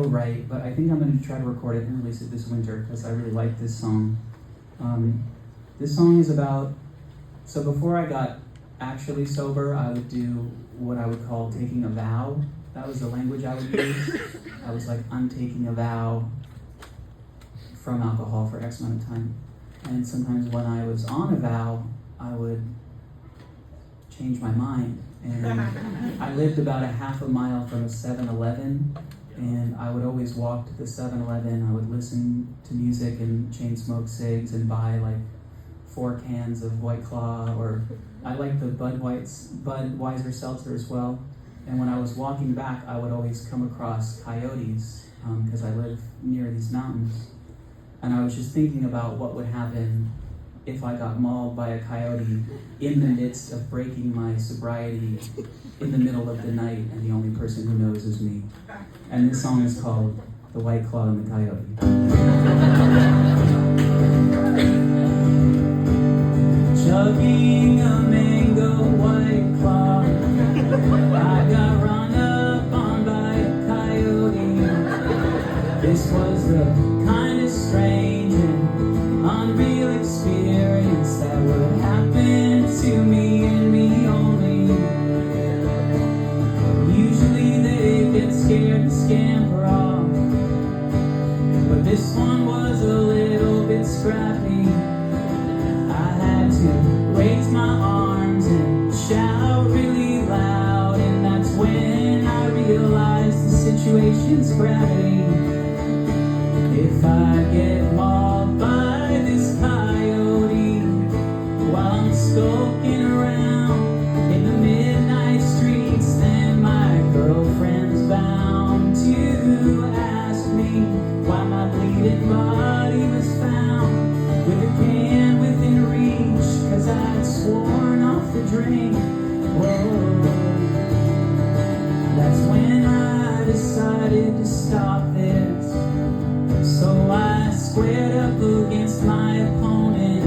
right, but I think I'm going to try to record it and release it this winter because I really like this song. This song is about, so before I got actually sober, I would do what I would call taking a vow. That was the language I would use. I was like, I'm taking a vow from alcohol for X amount of time. And sometimes when I was on a vow, I would change my mind. And I lived about a half a mile from a 7-Eleven, and I would always walk to the 7-Eleven. I would listen to music and chain smoke cigs and buy like 4 cans of White Claw, or I like the Budweiser seltzer as well. And when I was walking back, I would always come across coyotes because I live near these mountains. And I was just thinking about what would happen if I got mauled by a coyote in the midst of breaking my sobriety in the middle of the night, and the only person who knows is me. And this song is called The White Claw and the Coyote. Chugging a mango White Claw, I got run up on by a coyote. This was the kind of strange and unreal experience that would happen to me and me only. Usually they get scared and scamper off, but this one was a little bit scrappy. I had to raise my arms and shout really loud, and that's when I realized the situation's gravity. If I get mauled by this coyote while I'm skulking around in the midnight streets, then my girlfriend's bound to ask me why my bleeding body was found with a can within reach, 'cause I'd sworn off the drink. Whoa. That's when I decided to stop this. So I squared up against my opponent.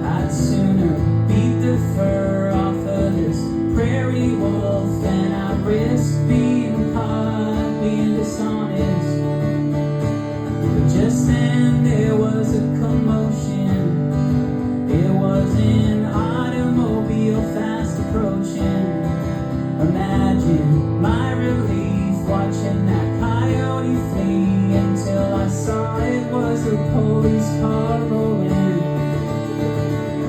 I'd sooner beat the fur off of this prairie wolf than I'd risk being caught being dishonest. But just then there was a commotion. It was an automobile fast approaching. Imagine my relief watching that coyote flee until I saw it was a police car rolling.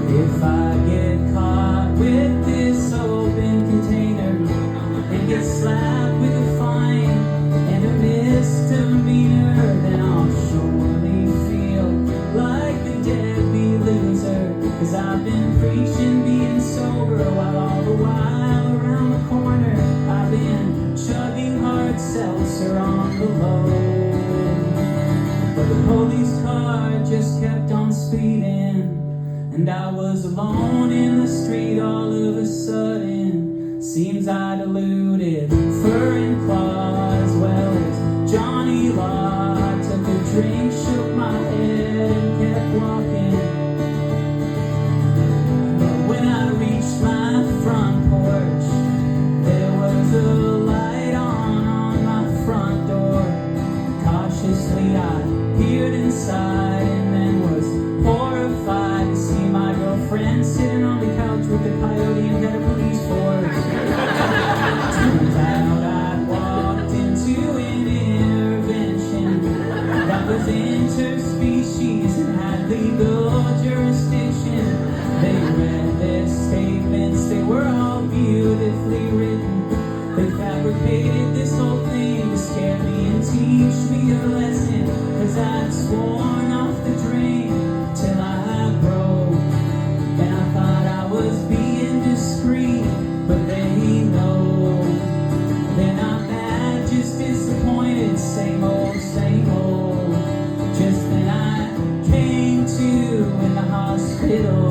If I get caught with this open container and get slapped with a fine and a misdemeanor, then I'll surely feel like the deadbeat loser, 'cause I've been preaching being sober while all the while around the corner I've been chugging hard seltzer on the low. But the police car just kept on speeding, and I was alone in the street all of a sudden. Seems I diluted fur and claw as well as Johnny Law. I took a drink, shook my head, and kept walking. But when I reached my front porch, there was a light on my front door. Cautiously I peered inside and then was horrified to see my girlfriend sitting on the couch with a coyote and had a police force. Turns out I'd walked into an intervention that was interspecies and had legal jurisdiction. They read their statements, they were all beautifully written. They fabricated this whole thing to scare me and teach me a lesson, 'cause I'd sworn off the drink till I broke. And I thought I was being discreet, but they know they're not bad, just disappointed. Same old, same old. Just then I came to in the hospital.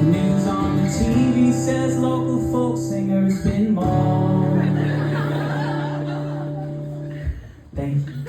News on the TV says local folk singer's been mauled. Thank you.